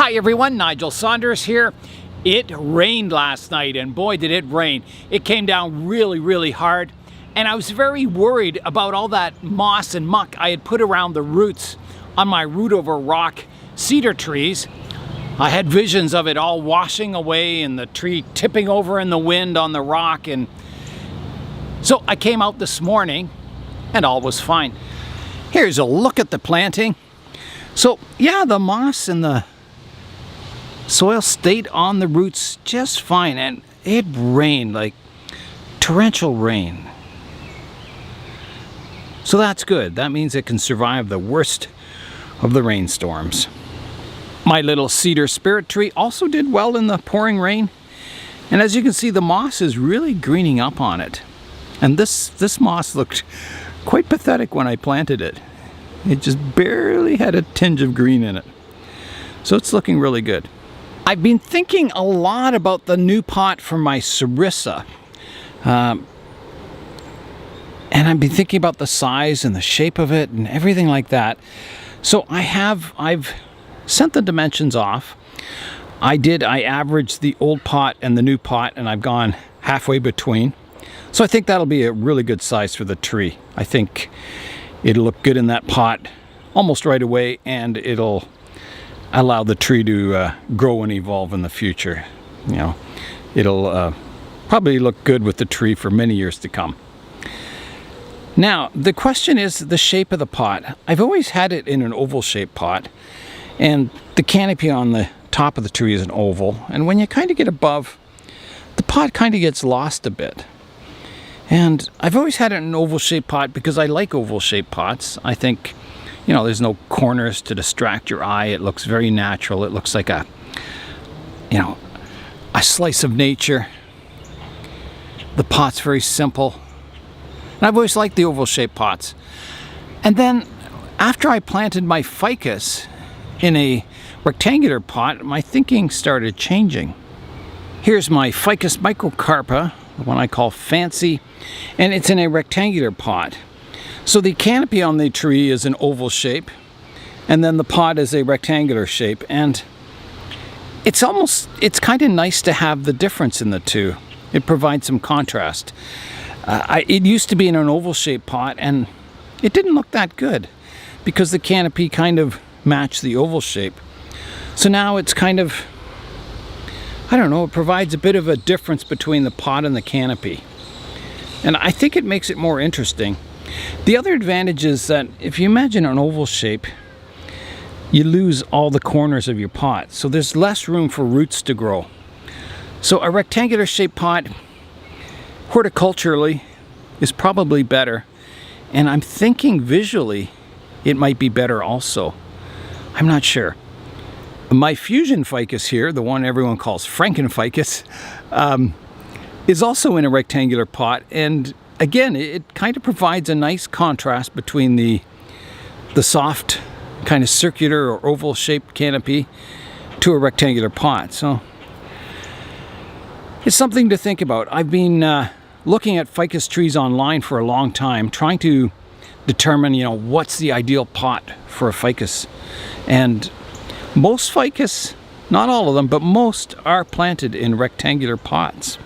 Hi everyone, Nigel Saunders here. It rained last night, and boy did it rain. It came down really hard, and I was very worried about all that moss and muck I had put around the roots on my root over rock cedar trees. I had visions of it all washing away and the tree tipping over in the wind on the rock, and so I came out this morning and all was fine. Here's a look at the planting. So yeah, the moss and the soil stayed on the roots just fine, and it rained like torrential rain. So that's good. That means it can survive the worst of the rainstorms. My little cedar spirit tree also did well in the pouring rain, and as you can see, the moss is really greening up on it. And this moss looked quite pathetic when I planted it. It just barely had a tinge of green in it. So it's looking really good. I've been thinking a lot about the new pot for my Sarissa. And I've been thinking about the size and the shape of it and everything like that. So I've sent the dimensions off. I averaged the old pot and the new pot, and I've gone halfway between. So I think that'll be a really good size for the tree. I think it'll look good in that pot almost right away, and it'll allow the tree to grow and evolve in the future. You know, it'll probably look good with the tree for many years to come. Now, the question is the shape of the pot. I've always had it in an oval-shaped pot, and the canopy on the top of the tree is an oval, and when you kind of get above, the pot kind of gets lost a bit. And I've always had it in an oval-shaped pot because I like oval-shaped pots. I think, you know, there's no corners to distract your eye. It looks very natural. It looks like a slice of nature. The pot's very simple. And I've always liked the oval-shaped pots. And then after I planted my ficus in a rectangular pot, my thinking started changing. Here's my ficus microcarpa, the one I call Fancy, and it's in a rectangular pot. So the canopy on the tree is an oval shape, and then the pot is a rectangular shape, and it's kind of nice to have the difference in the two. It provides some contrast. It used to be in an oval shaped pot, and it didn't look that good because the canopy kind of matched the oval shape. So now it's kind of, I don't know, it provides a bit of a difference between the pot and the canopy. And I think it makes it more interesting. The other advantage is that if you imagine an oval shape, you lose all the corners of your pot. So there's less room for roots to grow. So a rectangular shaped pot, horticulturally, is probably better. And I'm thinking visually, it might be better also. I'm not sure. My fusion ficus here, the one everyone calls Frankenficus, is also in a rectangular pot, and again, it kind of provides a nice contrast between the soft kind of circular or oval shaped canopy to a rectangular pot. So it's something to think about. I've been looking at ficus trees online for a long time, trying to determine, you know, what's the ideal pot for a ficus. And most ficus, not all of them, but most are planted in rectangular pots.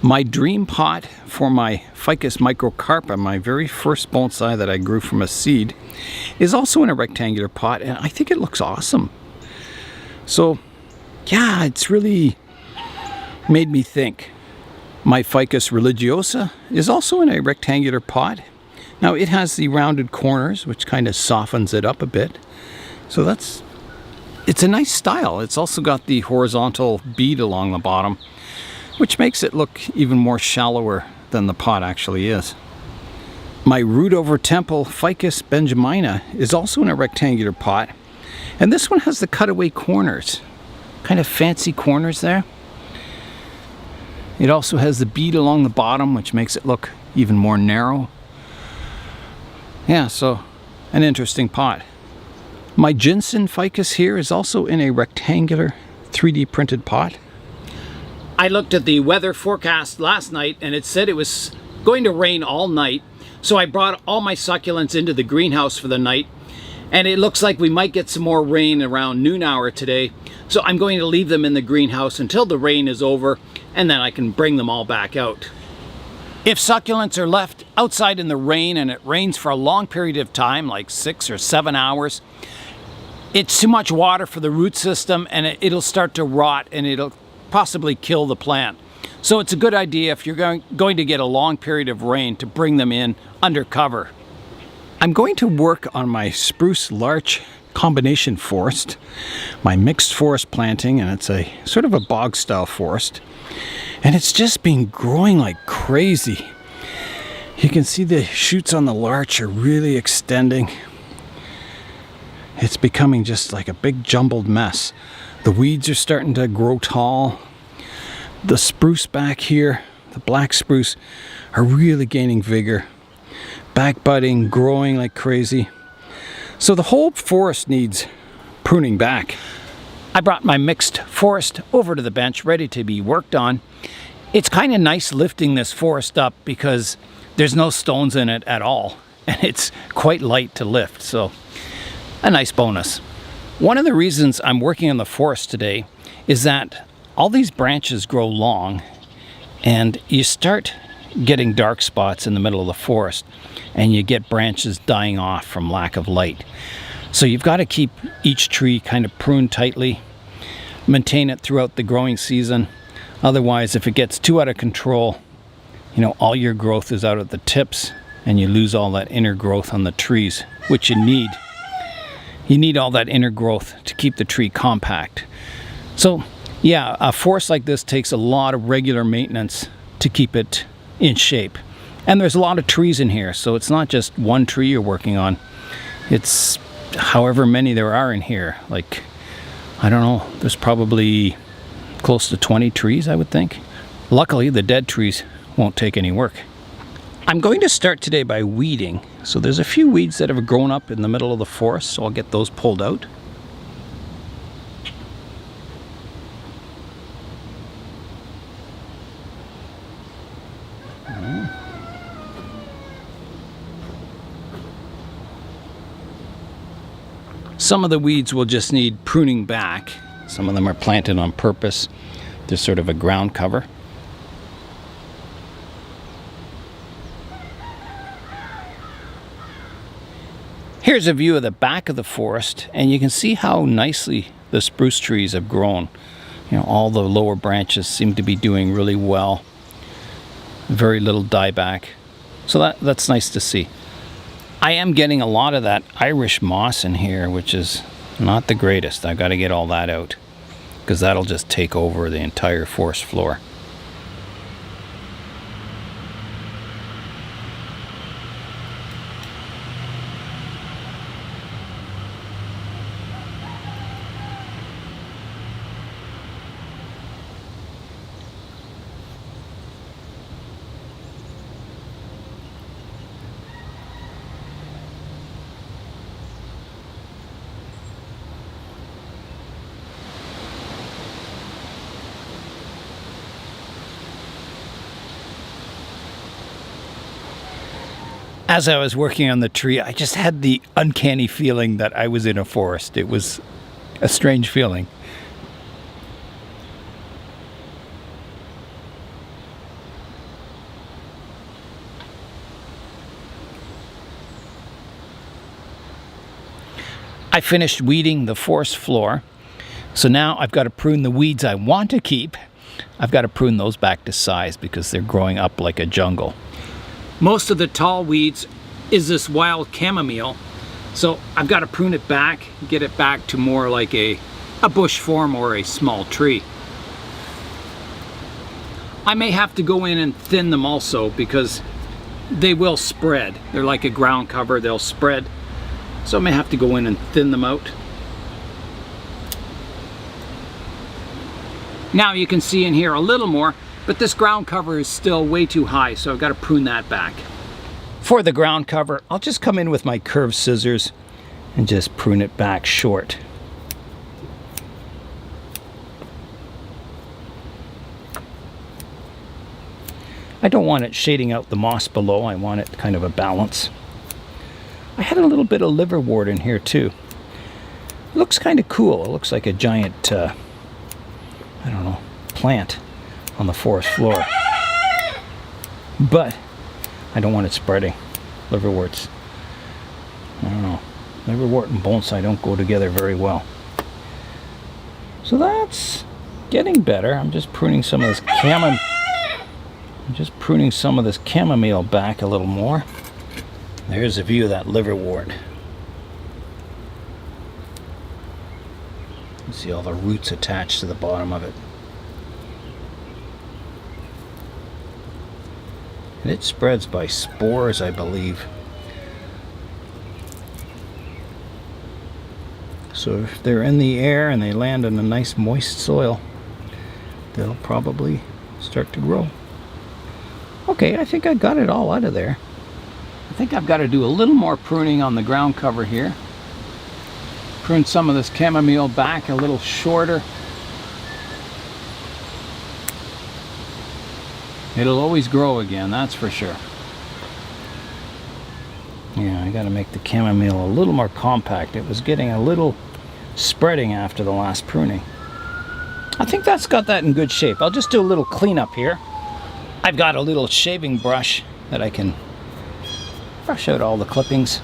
My dream pot for my ficus microcarpa, my very first bonsai that I grew from a seed, is also in a rectangular pot, and I think it looks awesome. So yeah, it's really made me think. My ficus religiosa is also in a rectangular pot. Now it has the rounded corners, which kind of softens it up a bit. So it's a nice style. It's also got the horizontal bead along the bottom, which makes it look even more shallower than the pot actually is. My root over temple ficus benjamina is also in a rectangular pot, and this one has the cutaway corners, kind of fancy corners there. It also has the bead along the bottom, which makes it look even more narrow. Yeah, so an interesting pot. My ginseng ficus here is also in a rectangular 3D printed pot. I looked at the weather forecast last night, and it said it was going to rain all night. So I brought all my succulents into the greenhouse for the night, And it looks like we might get some more rain around noon hour today. So I'm going to leave them in the greenhouse until the rain is over, and then I can bring them all back out. If succulents are left outside in the rain and it rains for a long period of time, like 6 or 7 hours, it's too much water for the root system, and it'll start to rot and it'll possibly kill the plant. So it's a good idea if you're going to get a long period of rain to bring them in under cover. I'm going to work on my spruce larch combination forest, my mixed forest planting, and it's a sort of a bog style forest, and it's just been growing like crazy. You can see the shoots on the larch are really extending. It's becoming just like a big jumbled mess. The weeds are starting to grow tall. The spruce back here, the black spruce, are really gaining vigor, back budding, growing like crazy. So the whole forest needs pruning back. I brought my mixed forest over to the bench, ready to be worked on. It's kind of nice lifting this forest up because there's no stones in it at all, and it's quite light to lift, so a nice bonus. One of the reasons I'm working on the forest today is that all these branches grow long, and you start getting dark spots in the middle of the forest, and you get branches dying off from lack of light. So you've got to keep each tree kind of pruned tightly, maintain it throughout the growing season. Otherwise, if it gets too out of control, you know, all your growth is out at the tips and you lose all that inner growth on the trees, which you need. You need all that inner growth to keep the tree compact. So yeah, a forest like this takes a lot of regular maintenance to keep it in shape. And there's a lot of trees in here, so it's not just one tree you're working on. It's however many there are in here. Like, I don't know, there's probably close to 20 trees, I would think. Luckily, the dead trees won't take any work. I'm going to start today by weeding. So there's a few weeds that have grown up in the middle of the forest, so I'll get those pulled out. Some of the weeds will just need pruning back. Some of them are planted on purpose. They're sort of a ground cover. Here's a view of the back of the forest, and you can see how nicely the spruce trees have grown. You know, all the lower branches seem to be doing really well. Very little dieback. So that's nice to see. I am getting a lot of that Irish moss in here, which is not the greatest. I've got to get all that out because that'll just take over the entire forest floor. As I was working on the tree, I just had the uncanny feeling that I was in a forest. It was a strange feeling. I finished weeding the forest floor, so now I've got to prune the weeds I want to keep. I've got to prune those back to size because they're growing up like a jungle. Most of the tall weeds is this wild chamomile, so I've got to prune it back, get it back to more like a bush form or a small tree. I may have to go in and thin them also because they will spread. They're like a ground cover, they'll spread. So I may have to go in and thin them out. Now you can see in here a little more, but this ground cover is still way too high, so I've got to prune that back. For the ground cover, I'll just come in with my curved scissors and just prune it back short. I don't want it shading out the moss below, I want it kind of a balance. I had a little bit of liverwort in here too. It looks kind of cool. It looks like a giant, I don't know, plant on the forest floor. But I don't want it spreading. Liverworts, I don't know. Liverwort and bonsai don't go together very well. So that's getting better. I'm just pruning some of this chamomile back a little more. There's a view of that liverwort. You see all the roots attached to the bottom of it. And it spreads by spores, I believe. So if they're in the air and they land in a nice moist soil, they'll probably start to grow. Okay, I think I got it all out of there. I think I've got to do a little more pruning on the ground cover here. Prune some of this chamomile back a little shorter. It'll always grow again, that's for sure. Yeah, I got to make the chamomile a little more compact. It was getting a little spreading after the last pruning. I think that's got that in good shape. I'll just do a little cleanup here. I've got a little shaving brush that I can brush out all the clippings.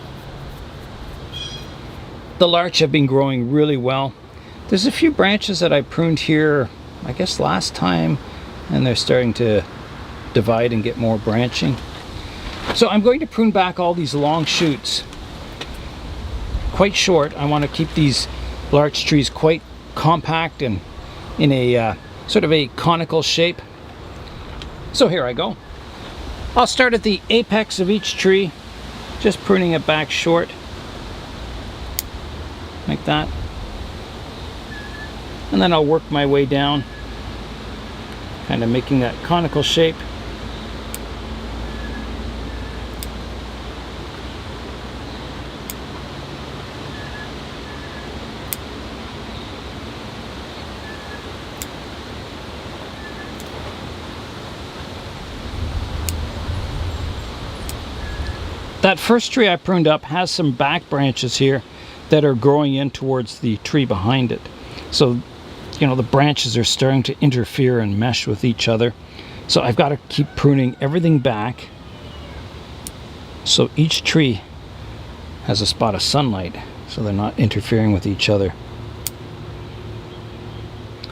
The larch have been growing really well. There's a few branches that I pruned here, I guess last time, and they're starting to divide and get more branching. So I'm going to prune back all these long shoots quite short. I want to keep these larch trees quite compact and in a sort of a conical shape. So here I go. I'll start at the apex of each tree, just pruning it back short like that, and then I'll work my way down, kind of making that conical shape. That first tree I pruned up has some back branches here that are growing in towards the tree behind it. So, you know, the branches are starting to interfere and mesh with each other. So I've got to keep pruning everything back so each tree has a spot of sunlight so they're not interfering with each other.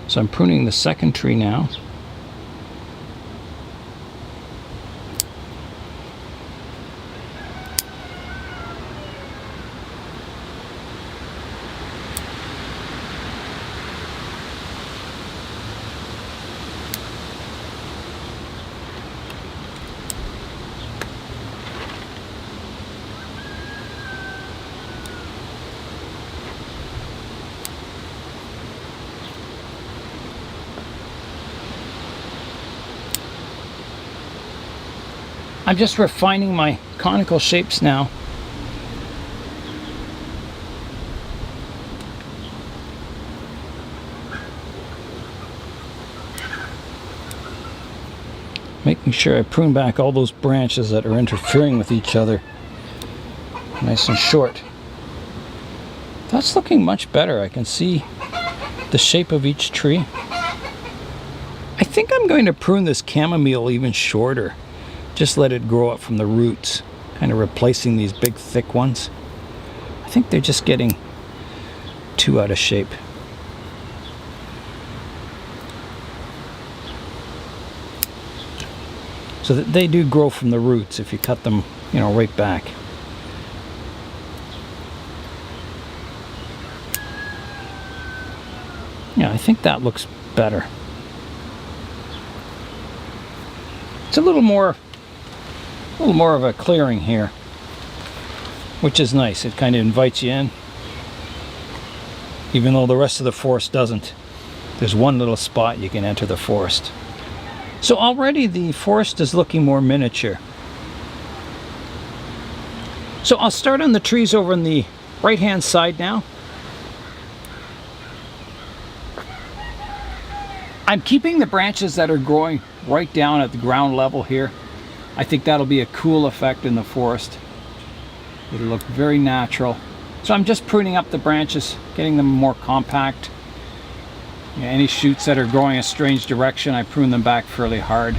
So I'm pruning the second tree now. I'm just refining my conical shapes now. Making sure I prune back all those branches that are interfering with each other. Nice and short. That's looking much better. I can see the shape of each tree. I think I'm going to prune this chamomile even shorter. Just let it grow up from the roots, kind of replacing these big thick ones. I think they're just getting too out of shape. So that they do grow from the roots if you cut them, you know, right back. Yeah, I think that looks better. It's a little more of a clearing here, which is nice. It kind of invites you in, even though the rest of the forest doesn't. There's one little spot you can enter the forest. So already the forest is looking more miniature. So I'll start on the trees over on the right hand side now. I'm keeping the branches that are growing right down at the ground level here. I think that'll be a cool effect in the forest. It'll look very natural. So I'm just pruning up the branches, getting them more compact. Yeah, any shoots that are growing a strange direction, I prune them back fairly hard.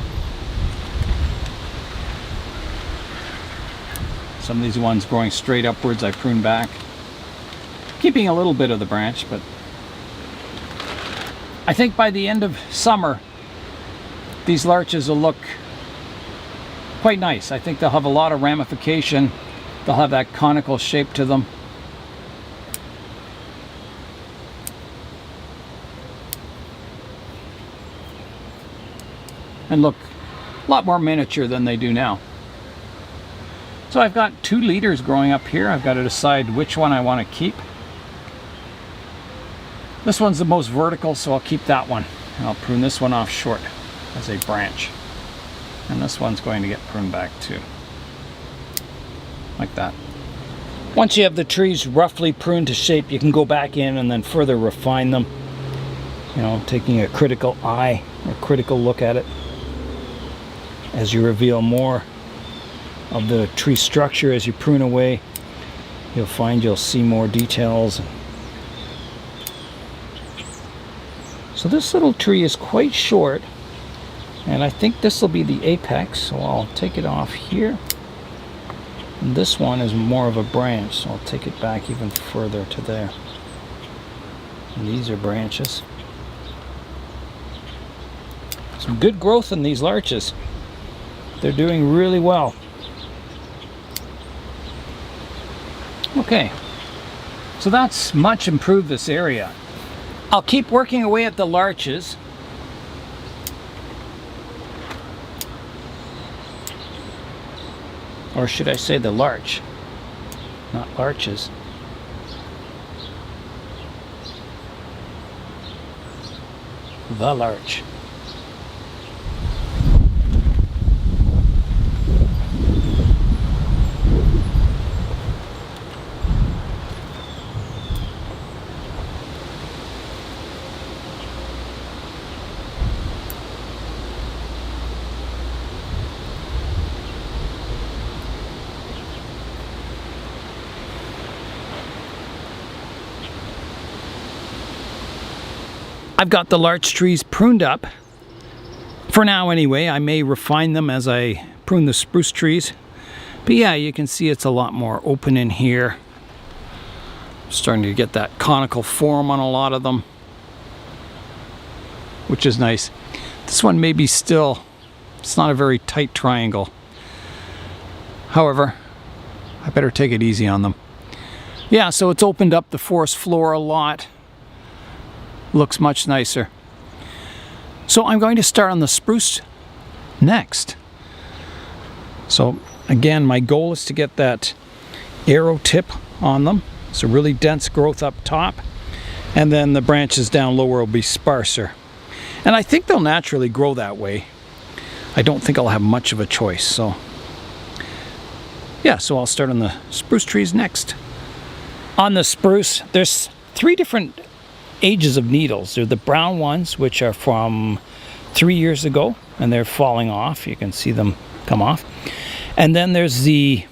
Some of these ones growing straight upwards, I prune back. Keeping a little bit of the branch, but I think by the end of summer, these larches will look quite nice. I think they'll have a lot of ramification. They'll have that conical shape to them. And look a lot more miniature than they do now. So I've got 2 leaders growing up here. I've got to decide which one I want to keep. This one's the most vertical, so I'll keep that one. And I'll prune this one off short as a branch. And this one's going to get pruned back too. Like that. Once you have the trees roughly pruned to shape, you can go back in and then further refine them. You know, taking a critical eye, a critical look at it. As you reveal more of the tree structure as you prune away, you'll find you'll see more details. So this little tree is quite short, and I think this will be the apex, so I'll take it off here. And this one is more of a branch, so I'll take it back even further to there. And these are branches. Some good growth in these larches. They're doing really well. Okay, so that's much improved this area. I'll keep working away at the larches. Or should I say the larch, not larches. The larch. I've got the larch trees pruned up. For now anyway, I may refine them as I prune the spruce trees. But yeah, you can see it's a lot more open in here. I'm starting to get that conical form on a lot of them, which is nice. This one may be still, it's not a very tight triangle. However, I better take it easy on them. Yeah, so it's opened up the forest floor a lot. Looks much nicer. So I'm going to start on the spruce next. So again, my goal is to get that arrow tip on them. It's a really dense growth up top, and then the branches down lower will be sparser. And I think they'll naturally grow that way. I don't think I'll have much of a choice. So yeah, so I'll start on the spruce trees next. On the spruce, there's 3 different ages of needles. They're the brown ones, which are from 3 years ago, and they're falling off. You can see them come off. And then there's these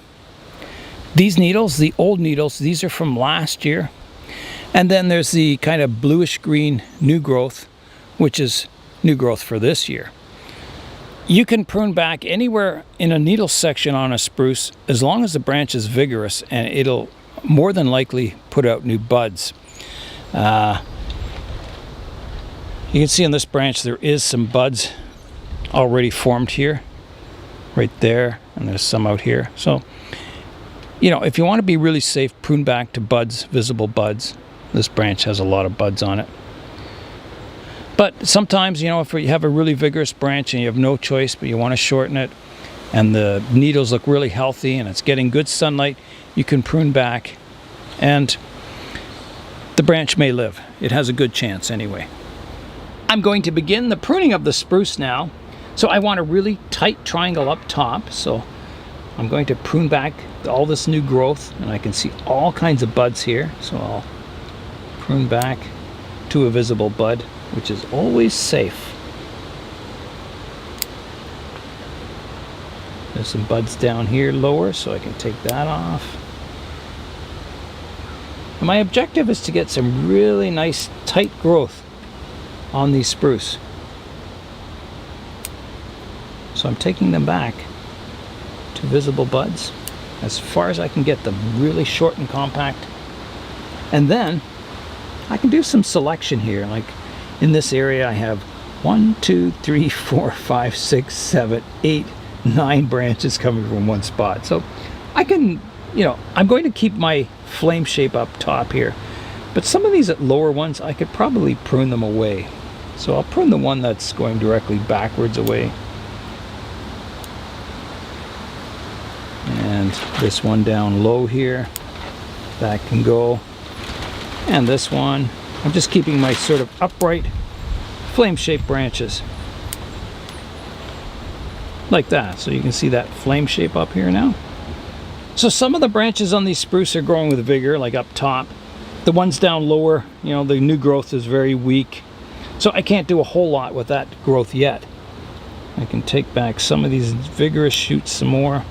needles, the old needles. These are from last year. And then there's the kind of bluish green new growth, which is new growth for this year. You can prune back anywhere in a needle section on a spruce as long as the branch is vigorous, and it'll more than likely put out new buds. You can see on this branch there is some buds already formed here, right there, and there's some out here. So, you know, if you want to be really safe, prune back to buds, visible buds. This branch has a lot of buds on it. But sometimes, you know, if you have a really vigorous branch and you have no choice, but you want to shorten it, and the needles look really healthy and it's getting good sunlight, you can prune back and the branch may live. It has a good chance anyway. I'm going to begin the pruning of the spruce now. So I want a really tight triangle up top. So I'm going to prune back all this new growth, and I can see all kinds of buds here. So I'll prune back to a visible bud, which is always safe. There's some buds down here lower, so I can take that off. And my objective is to get some really nice tight growth on these spruce. So I'm taking them back to visible buds as far as I can get them, really short and compact. And then I can do some selection here. Like in this area I have 1, 2, 3, 4, 5, 6, 7, 8, 9 branches coming from one spot. So I can, you know, I'm going to keep my flame shape up top here, but some of these lower ones I could probably prune them away. So I'll prune the one that's going directly backwards away, and this one down low here, that can go, and this one I'm just keeping my sort of upright flame shaped branches like that, so you can see that flame shape up here now. So some of the branches on these spruce are growing with vigor, like up top. The ones down lower, you know, the new growth is very weak, so I can't do a whole lot with that growth yet. I can take back some of these vigorous shoots some more,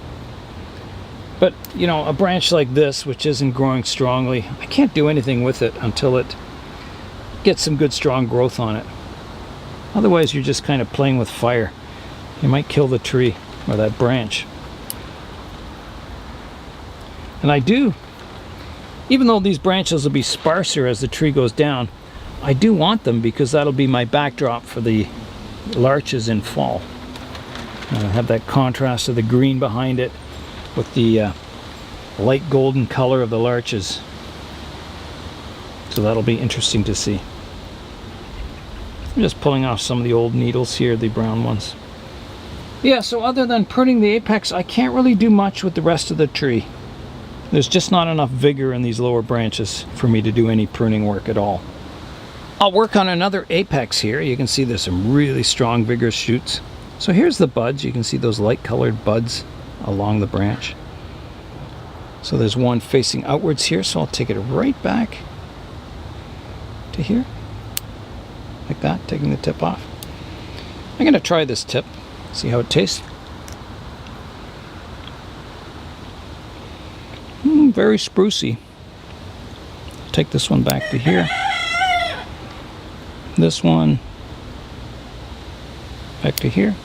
but you know, a branch like this which isn't growing strongly, I can't do anything with it until it gets some good strong growth on it. Otherwise you're just kind of playing with fire. You might kill the tree or that branch. And I do, even though these branches will be sparser as the tree goes down, I do want them because that'll be my backdrop for the larches in fall. Have that contrast of the green behind it with the light golden color of the larches. So that'll be interesting to see. I'm just pulling off some of the old needles here, the brown ones. Yeah, so other than pruning the apex, I can't really do much with the rest of the tree. There's just not enough vigor in these lower branches for me to do any pruning work at all. I'll work on another apex here. You can see there's some really strong, vigorous shoots. So here's the buds. You can see those light colored buds along the branch. So there's one facing outwards here, so I'll take it right back to here. Like that, taking the tip off. I'm going to try this tip, see how it tastes. Very sprucey. Take this one back to here. This one back to here.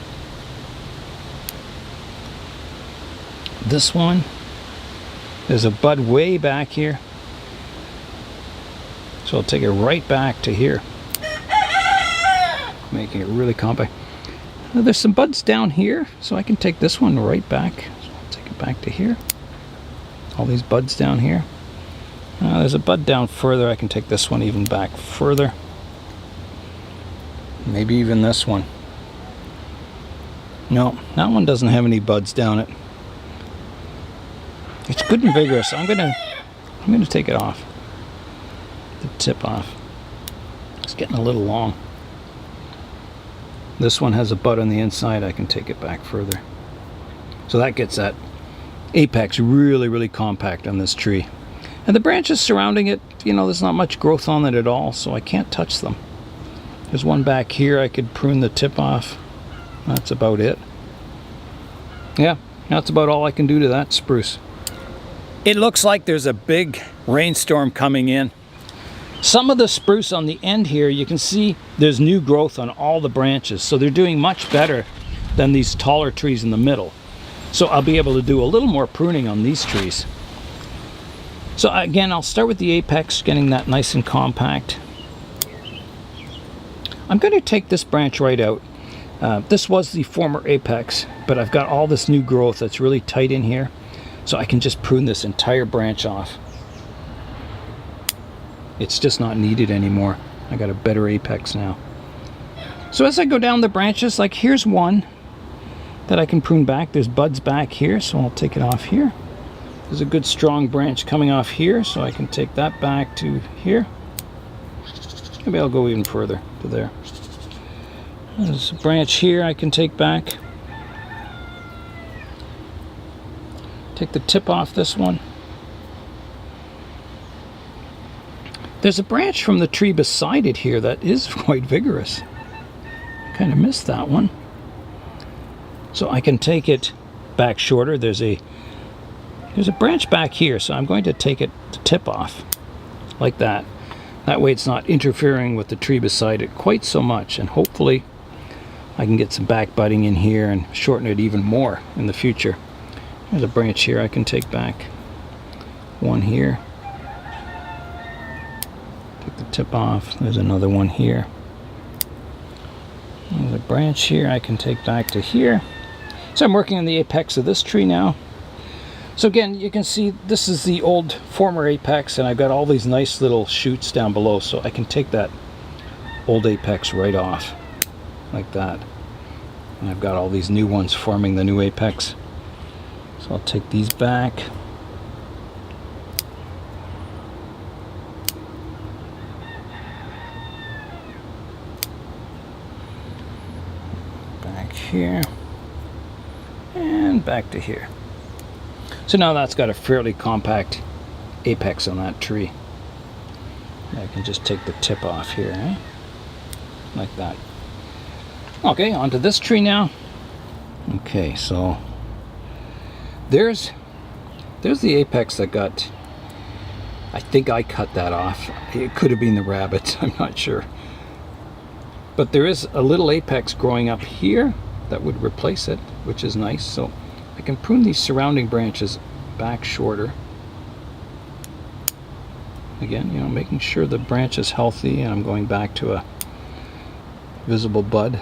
This one, there's a bud way back here, so I'll take it right back to here, making it really compact. Now, there's some buds down here, so I can take this one right back. So I'll take it back to here. All these buds down here. There's a bud down further. I can take this one even back further. Maybe even this one. No, that one doesn't have any buds down it. It's good and vigorous. I'm gonna take it off. The tip off. It's getting a little long. This one has a bud on the inside. I can take it back further. So that gets that apex really, really compact on this tree. And the branches surrounding it, you know, there's not much growth on it at all, so I can't touch them. There's one back here I could prune the tip off. That's about it. Yeah, that's about all I can do to that spruce. It looks like there's a big rainstorm coming in. Some of the spruce on the end here, you can see there's new growth on all the branches, so they're doing much better than these taller trees in the middle. So I'll be able to do a little more pruning on these trees. So again, I'll start with the apex, getting that nice and compact. I'm going to take this branch right out. This was the former apex, but I've got all this new growth that's really tight in here, so I can just prune this entire branch off. It's just not needed anymore. I got a better apex now. So as I go down the branches, like here's one that I can prune back. There's buds back here, so I'll take it off here. There's a good strong branch coming off here, so I can take that back to here. Maybe I'll go even further to there. There's a branch here I can take back. Take the tip off this one. There's a branch from the tree beside it here that is quite vigorous. I kind of missed that one. So I can take it back shorter. There's a branch back here, so I'm going to take the tip off. like that. That way it's not interfering with the tree beside it quite so much, and hopefully I can get some back budding in here and shorten it even more in the future. There's a branch here I can take back. One here. Take the tip off. There's another one here. There's a branch here I can take back to here. So I'm working on the apex of this tree now. So again, you can see this is the old former apex, and I've got all these nice little shoots down below, so I can take that old apex right off like that. And I've got all these new ones forming the new apex. So I'll take these back. Back here. And back to here. So now that's got a fairly compact apex on that tree. I can just take the tip off here, eh? Like that. Okay, onto this tree now. Okay, so there's the apex that got, I think I cut that off. It could have been the rabbits, I'm not sure. But there is a little apex growing up here that would replace it, which is nice. So I can prune these surrounding branches back shorter. Again, you know, making sure the branch is healthy, and I'm going back to a visible bud.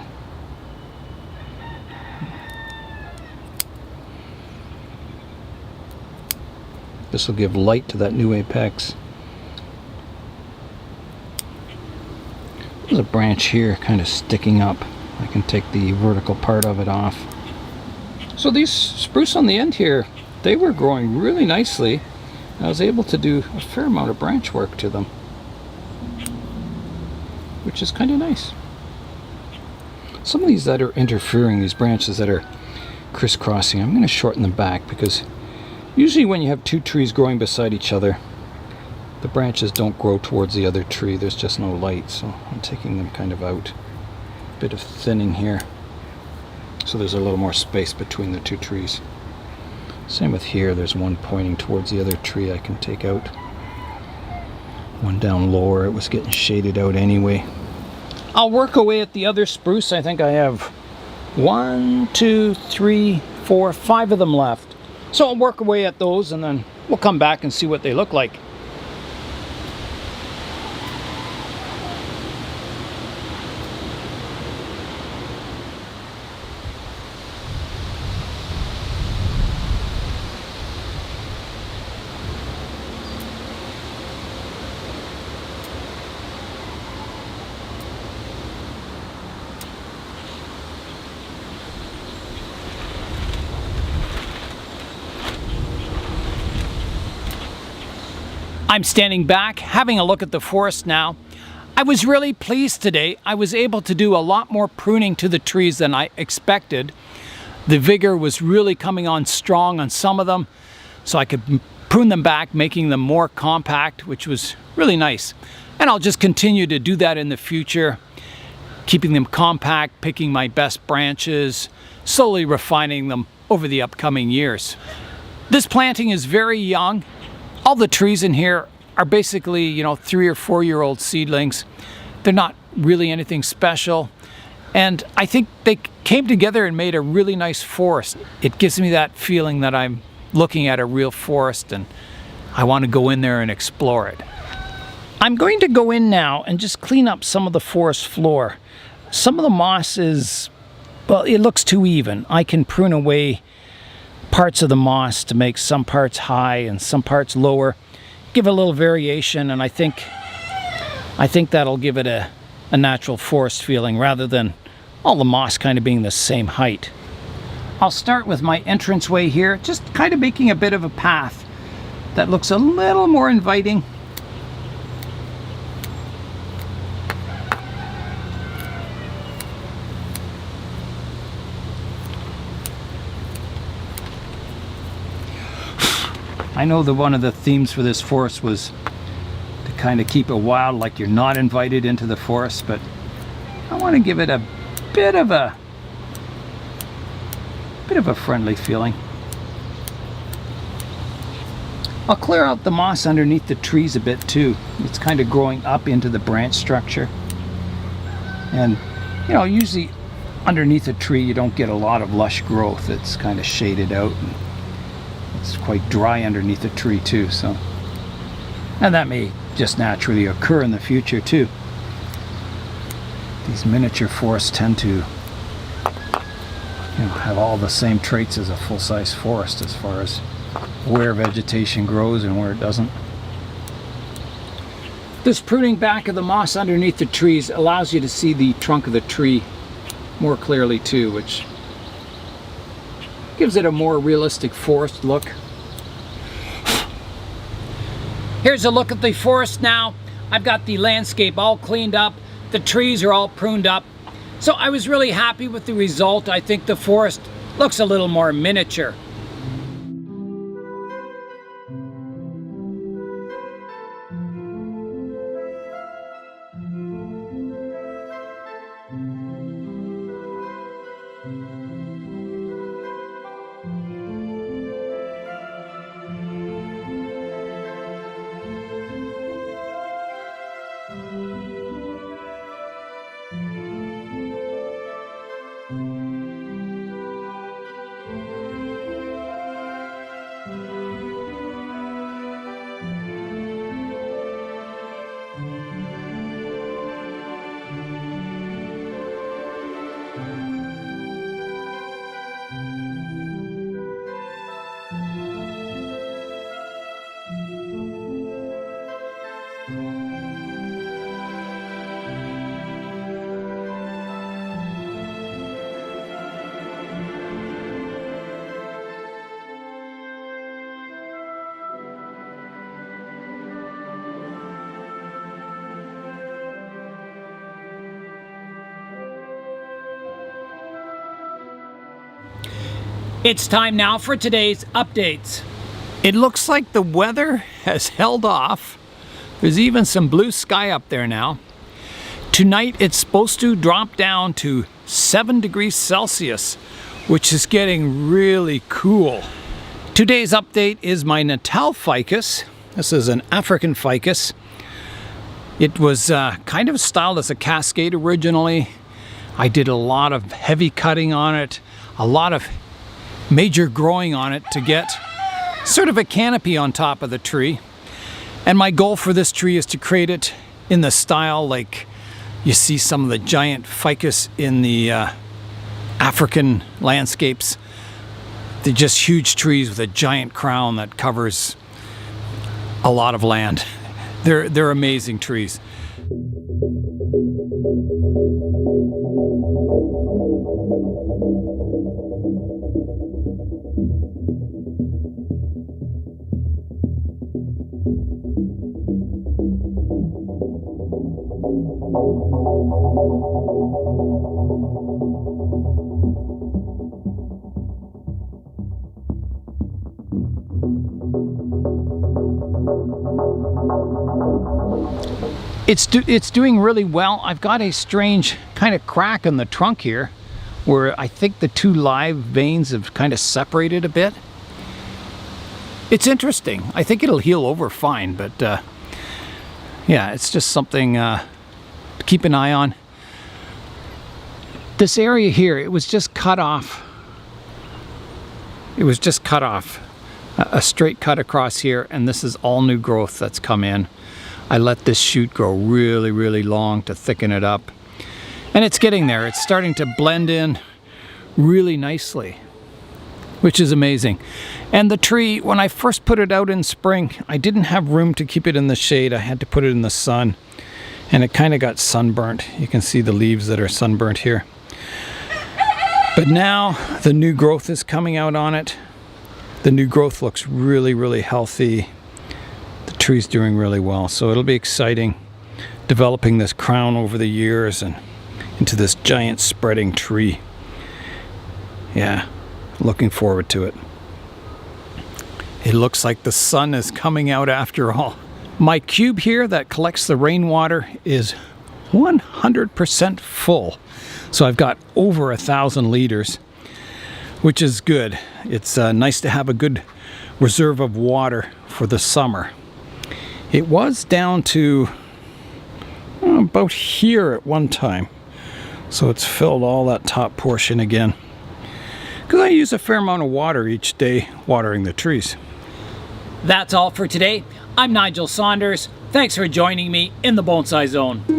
This will give light to that new apex. There's a branch here kind of sticking up. I can take the vertical part of it off. So these spruce on the end here, they were growing really nicely. I was able to do a fair amount of branch work to them, which is kind of nice. Some of these that are interfering, these branches that are crisscrossing, I'm going to shorten them back, because usually when you have two trees growing beside each other, the branches don't grow towards the other tree. There's just no light, so I'm taking them kind of out. Bit of thinning here, so there's a little more space between the two trees. Same with here, there's one pointing towards the other tree I can take out. One down lower, it was getting shaded out anyway. I'll work away at the other spruce. I think I have 1, 2, 3, 4, 5 of them left. So I'll work away at those, and then we'll come back and see what they look like. I'm standing back, having a look at the forest now. I was really pleased today. I was able to do a lot more pruning to the trees than I expected. The vigor was really coming on strong on some of them, so I could prune them back, making them more compact, which was really nice. And I'll just continue to do that in the future, keeping them compact, picking my best branches, slowly refining them over the upcoming years. This planting is very young. All the trees in here are basically, you know, 3 or 4 year old seedlings. They're not really anything special. And I think they came together and made a really nice forest. It gives me that feeling that I'm looking at a real forest, and I want to go in there and explore it. I'm going to go in now and just clean up some of the forest floor. Some of the moss is, well, it looks too even. I can prune away parts of the moss to make some parts high and some parts lower, give a little variation, and I think that'll give it a natural forest feeling rather than all the moss kind of being the same height. I'll start with my entranceway here, just kind of making a bit of a path that looks a little more inviting. I know that one of the themes for this forest was to kind of keep it wild, like you're not invited into the forest, but I want to give it a bit of a friendly feeling. I'll clear out the moss underneath the trees a bit too. It's kind of growing up into the branch structure. And, you know, usually underneath a tree you don't get a lot of lush growth. It's kind of shaded out. And it's quite dry underneath the tree too, so. And that may just naturally occur in the future too. These miniature forests tend to, you know, have all the same traits as a full-size forest as far as where vegetation grows and where it doesn't. This pruning back of the moss underneath the trees allows you to see the trunk of the tree more clearly too, which gives it a more realistic forest look. Here's a look at the forest now. I've got the landscape all cleaned up. The trees are all pruned up. So I was really happy with the result. I think the forest looks a little more miniature. It's time now for today's updates. It looks like the weather has held off. There's even some blue sky up there now. Tonight it's supposed to drop down to 7 degrees Celsius, which is getting really cool. Today's update is my Natal ficus. This is an African ficus. It was kind of styled as a cascade originally. I did a lot of heavy cutting on it, a lot of major growing on it to get sort of a canopy on top of the tree. And my goal for this tree is to create it in the style like you see some of the giant ficus in the African landscapes. They're just huge trees with a giant crown that covers a lot of land. They're amazing trees. It's doing really well. I've got a strange kind of crack in the trunk here where I think the two live veins have kind of separated a bit. It's interesting. I think it'll heal over fine, but yeah, it's just something to keep an eye on. This area here, it was just cut off. It was just cut off. A straight cut across here, and this is all new growth that's come in. I let this shoot grow really, really long to thicken it up. And it's getting there. It's starting to blend in really nicely, which is amazing. And the tree, when I first put it out in spring, I didn't have room to keep it in the shade. I had to put it in the sun, and it kind of got sunburnt. You can see the leaves that are sunburnt here. But now the new growth is coming out on it. The new growth looks really, really healthy. The tree's doing really well, so it'll be exciting developing this crown over the years and into this giant spreading tree. Yeah, looking forward to it. It looks like the sun is coming out after all. My cube here that collects the rainwater is 100% full, so I've got over 1,000 liters, which is good. It's nice to have a good reserve of water for the summer. It was down to about here at one time, so it's filled all that top portion again, because I use a fair amount of water each day watering the trees. That's all for today. I'm Nigel Saunders. Thanks for joining me in the Bonsai Zone.